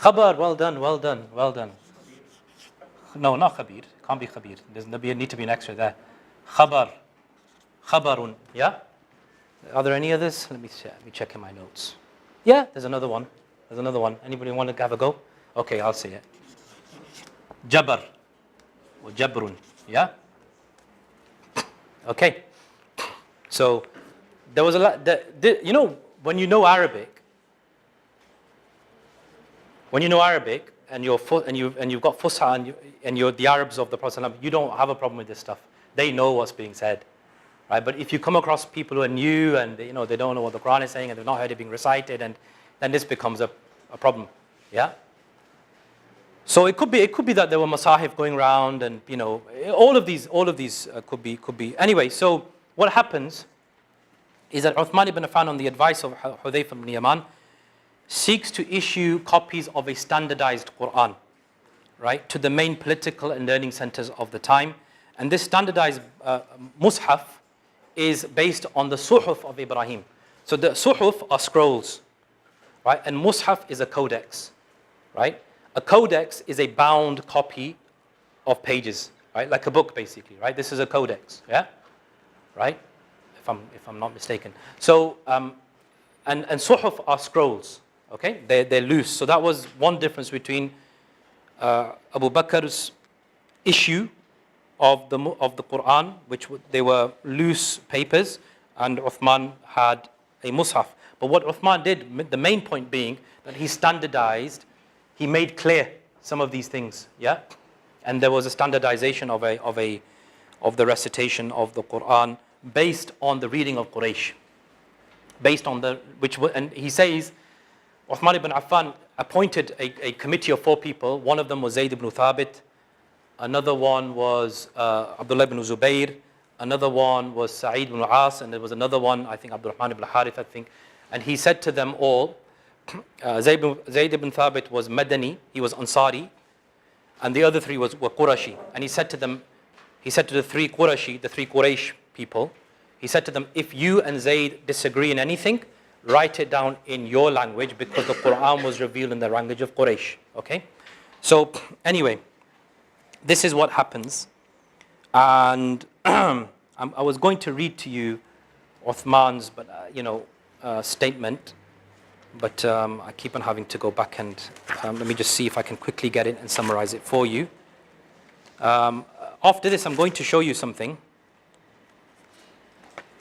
Khabar, well done, well done, well done. No, not khabir. Can't be khabir. There need to be an extra there. Khabar. Khabarun. Yeah? Are there any others? Let me check in my notes. Yeah, there's another one. There's another one. Anybody want to have a go? Okay, I'll say it. Jabar. Or Jabrun. Yeah? Okay. So, there was a lot. You know, when you know Arabic, and you've got Fusha and you're the Arabs of the Prophet, you don't have a problem with this stuff. They know what's being said. Right? But if you come across people who are new and they don't know what the Quran is saying and they've not heard it being recited, and then this becomes a problem. Yeah? So it could be that there were masahif going around, and all of these could be. Anyway, so what happens is that Uthman ibn Affan, on the advice of Hudhayfa ibn Yaman, seeks to issue copies of a standardized Quran, right, to the main political and learning centers of the time. And this standardized mushaf is based on the suhuf of Ibrahim. So the suhuf are scrolls, right, and mushaf is a codex, right? A codex is a bound copy of pages, right, like a book basically, right? This is a codex, yeah, right? If I'm not mistaken. So and suhuf are scrolls. Okay, they're loose. So that was one difference between Abu Bakr's issue of the Quran, which they were loose papers, and Uthman had a mushaf. But what Uthman did, the main point being that he standardized, he made clear some of these things, yeah, and there was a standardization of the recitation of the Quran based on the reading of Quraysh, and he says. Uthman ibn Affan appointed a committee of 4 people. One of them was Zayd ibn Thabit. Another one was Abdullah ibn Zubayr. Another one was Sa'id ibn As. And there was another one, I think, Abdurrahman ibn Harith, I think. And he said to them all, Zayd ibn Thabit was Madani, he was Ansari. And the other 3 were Qurashi. And he said to the 3 Quraysh people, he said to them, if you and Zayd disagree in anything, write it down in your language, because the Quran was revealed in the language of Quraysh. Okay? So, anyway, this is what happens. And I was going to read to you Uthman's statement, but I keep on having to go back and let me just see if I can quickly get it and summarize it for you. After this, I'm going to show you something.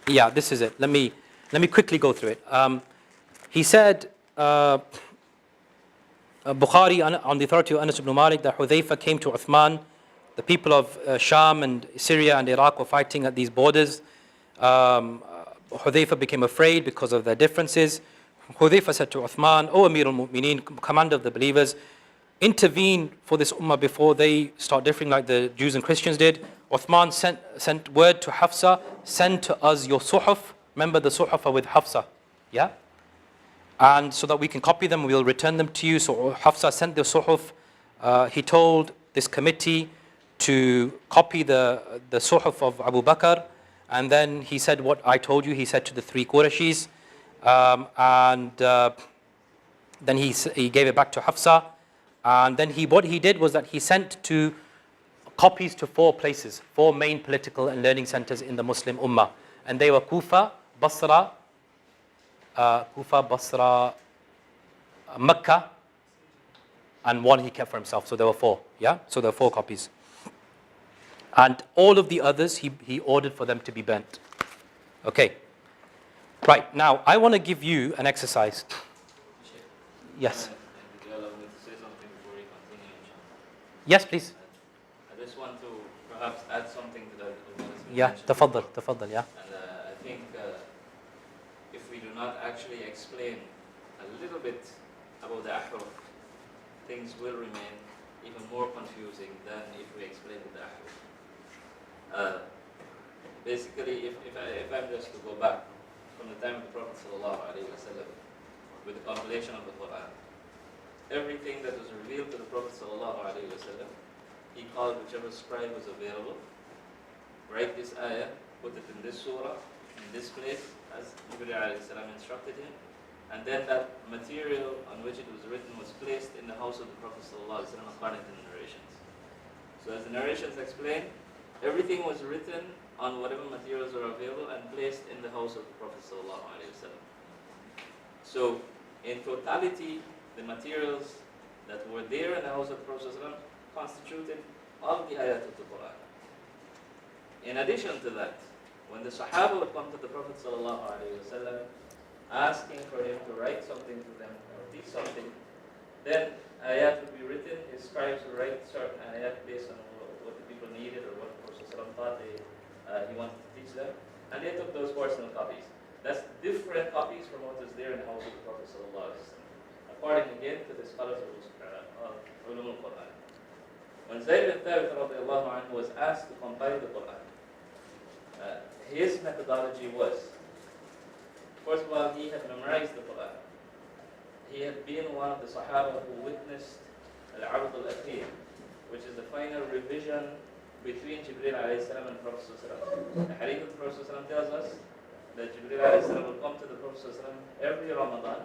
Yeah, this is it. Let me quickly go through it. He said, Bukhari, on the authority of Anas ibn Malik, that Hudhayfa came to Uthman. The people of Sham and Syria and Iraq were fighting at these borders. Hudhayfa became afraid because of their differences. Hudhayfa said to Uthman, O Amir al-Mu'mineen, commander of the believers, intervene for this ummah before they start differing like the Jews and Christians did. Uthman sent word to Hafsa, send to us your suhuf. Remember, the suhuf are with Hafsa, yeah? And so that we can copy them, we'll return them to you. So Hafsa sent the suhuf. He told this committee to copy the suhuf of Abu Bakr. And then he said what I told you. He said to the 3 Qurayshis. Then he gave it back to Hafsa. And then what he did was that he sent copies to 4 places, 4 main political and learning centers in the Muslim Ummah. And they were Kufa, Basra, Mecca, and 1 he kept for himself. So there were 4, yeah? So there were 4 copies. And all of the others, he ordered for them to be burnt. Okay. Right, now I want to give you an exercise. Yes. Would you allow me to say something before we continue? Yes, please. I just want to perhaps add something to that. Yeah, tafaddal, yeah. And I think if we do not actually explain a little bit about the ahruf, things will remain even more confusing than if we explain the ahruf. Basically, if I'm just to go back from the time of the Prophet ﷺ with the compilation of the Quran, everything that was revealed to the Prophet ﷺ, he called whichever scribe was available, write this ayah, put it in this surah, in this place, as Jibreel ﷺ instructed him, and then that material on which it was written was placed in the house of the Prophet ﷺ according to the narrations. So as the narrations explain, everything was written on whatever materials were available and placed in the house of the Prophet ﷺ. So in totality, the materials that were there in the house of the Prophet ﷺ constituted all the ayat of the Quran. In addition to that, when the Sahaba would come to the Prophet ﷺ asking for him to write something to them or teach something, then ayat would be written, his scribes would write certain ayat based on what the people needed or what the Prophet ﷺ thought he wanted to teach them, and they took those personal copies. That's different copies from what is there in the house of the Prophet ﷺ, according again to the scholars of Ulim al-Quran. When Zayd bin Thabit radiallahu anhu was asked to compile the Quran, his methodology was, first of all, he had memorized the Quran. He had been one of the Sahaba who witnessed al-Abd al-Akhir, which is the final revision between Jibreel alayhi salam and Prophet sallallahu alaihi wasallam. The hadith of the Prophet sallallahu alaihi wasallam tells us that Jibreel alayhi salam will come to the Prophet sallallahu alaihi wasallam every Ramadan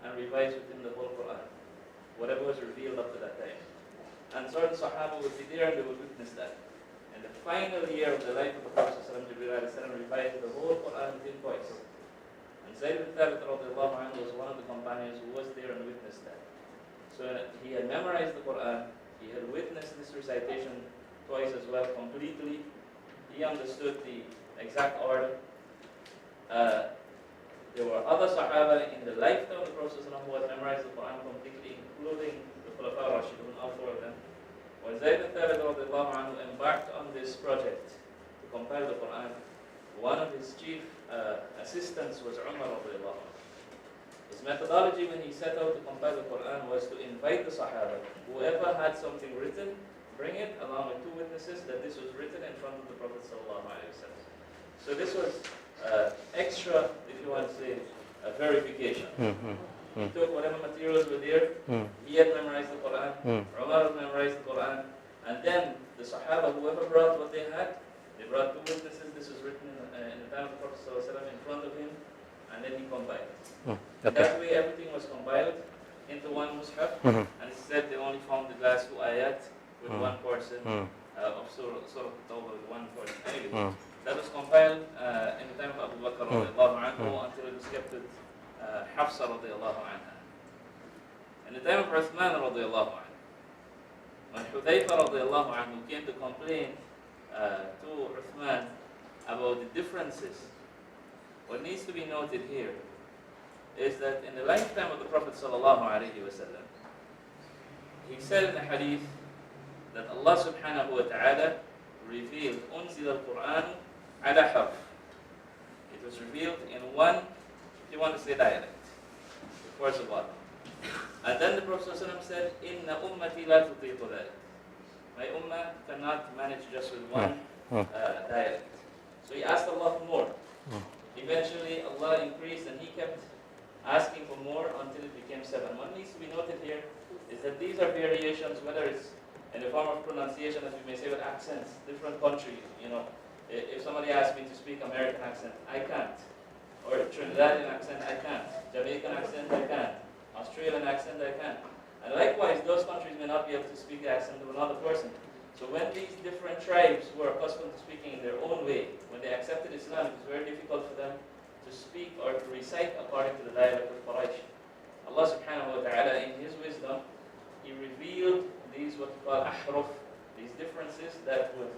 and revise with him the whole Quran, whatever was revealed up to that time. And certain Sahaba would be there and they would witness that. In the final year of the life of the Prophet sallallahu alaihi wasallam, Jibreel alayhi salam revised the whole Quran within twice. And Zayd bin Thabit radiallahu anhu was one of the companions who was there and witnessed that. So he had memorized the Quran, he had witnessed this recitation twice as well completely. He understood the exact order. There were other Sahaba in the lifetime of the Prophet ﷺ who had memorized the Quran completely, including the Khulafa Rashidun, all four of them. When Zayd bin Thabit radiallahu anhu embarked on this project to compile the Quran, one of his chief assistants was Umar radiallahu anhu. His methodology when he set out to compile the Quran was to invite the Sahaba, whoever had something written, bring it along with two witnesses that this was written in front of the Prophet sallallahu alaihi wasallam. So this was extra, if you want to say, verification. He took whatever materials were there, he had memorized the Quran, Umar had memorized the Quran, and then the Sahaba, whoever brought what they had, they brought two witnesses, this was written in the time of the Prophet sallallahu alaihi wasallam in front of him, and then he compiled it. That way everything was compiled into one mushaf, and it said they only found the last two ayat with one portion of Surah Tawbah with one portion. Anyway, that was compiled in the time of Abu Bakr radiallahu anhu until it was kept with Hafsa radiallahu anha. In the time of Uthman radiallahu anhu, when Hudayfa radiallahu anhu came to complain to Uthman about the differences, what needs to be noted here is that in the lifetime of the Prophet sallallahu alaihi wasallam, he said in the hadith that Allah subhanahu wa ta'ala revealed unzil al-Quran ala harf. It was revealed in one, if you want to say dialect, first of all. And then the Prophet sallallahu alaihi wasallam said, inna ummati la tutiqu dhalik. My ummah cannot manage just with one dialect. So he asked Allah for more. Eventually Allah increased and he kept asking for more until it became 7. What needs to be noted here is that these are variations, whether it's in the form of pronunciation, as we may say with accents, different countries, you know. If somebody asks me to speak American accent, I can't. Or Trinidadian accent, I can't. Jamaican accent, I can't. Australian accent, I can't. And likewise, those countries may not be able to speak the accent of another person. So when these different tribes were accustomed to speaking in their own way, when they accepted Islam, it was very difficult for them to speak or to recite according to the dialect of Quraysh. Allah subhanahu wa ta'ala, in His wisdom, He revealed these what we call ahruf, these differences that would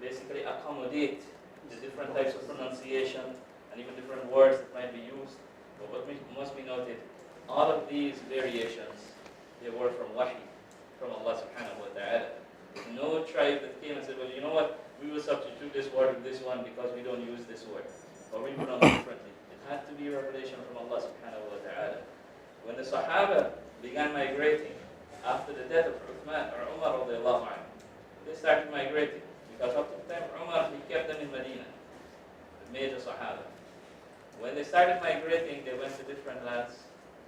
basically accommodate the different types of pronunciation and even different words that might be used. But what must be noted, all of these variations, they were from wahi, from Allah subhanahu wa ta'ala. No tribe that came and said, well, you know what, we will substitute this word with this one because we don't use this word, or we pronounce it differently. It had to be revelation from Allah subhanahu wa ta'ala. When the Sahaba began migrating after the death of Uthman or Umar radiallahu anhu, they started migrating because up to the time of Umar, he kept them in Medina, the major Sahaba. When they started migrating, they went to different lands,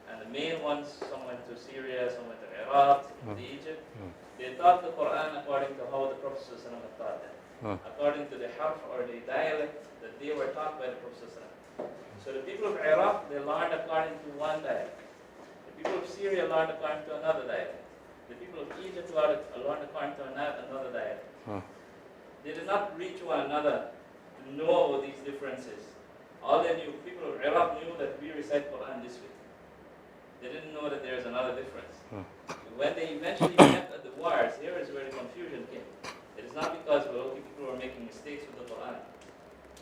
and the main ones, some went to Syria, some went to Iraq, to Egypt. They taught the Quran according to how the Prophet ﷺ had taught them, according to the harf or the dialect that they were taught by the Prophet ﷺ. So the people of Iraq, they learned according to one dialect. The people of Syria learned according to another dialect. The people of Egypt learned according to another dialect. They did not reach one another to know about these differences. All they knew, people of Iraq knew that we recite Quran this way. They didn't know that there is another difference. When they eventually met at the wars, here is where the confusion came. It is not because people were making mistakes with the Quran,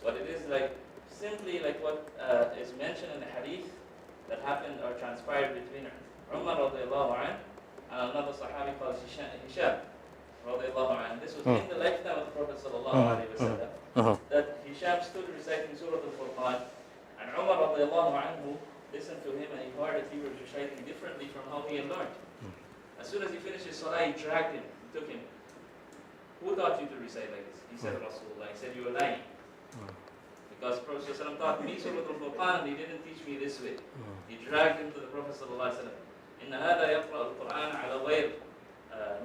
but it is like simply like what is mentioned in the hadith that happened or transpired between Umar radiallahu anh and another Sahabi called Hisham radiallahu anh. This was in the lifetime of the Prophet sallallahu alaihi wasallam, that Hisham stood reciting Surah Al-Furqan, and Umar radiallahu anhu listened to him and he heard that he was reciting differently from how he had learned. As soon as he finished his salah, he dragged him, he took him. Who taught you to recite like this? He said, Rasulullah. He said, you were lying. Because Prophet ﷺ taught me Surah Al-Furqan, he didn't teach me this way. He dragged him to the Prophet ﷺ. إن هذا يقرأ القرآن على غير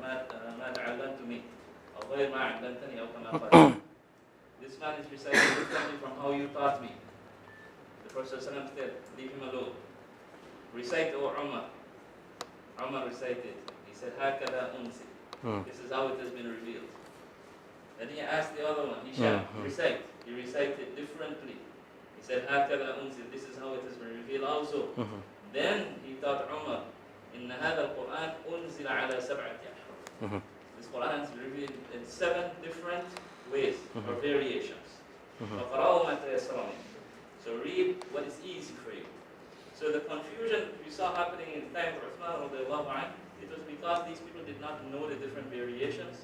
ما تعلمتني أو غير ما علمتني أو كما قال. This man is reciting differently from how you taught me. The Prophet ﷺ said, leave him alone. Recite, O Umar. Umar recited. He said, هكذا أنزل. This is how it has been revealed. Then he asked the other one, Hisham, recite. He recited differently. He said, هكذا أنزل. This is how it has been revealed also. Then he taught Umar, إن هذا القرآن أنزل على 7 أحرف. This Quran is revealed in 7 different ways or variations. فقرأوا ما تيسر منه. So read what is easy for you. So the confusion we saw happening in the time of Uthman, it was because these people did not know the different variations.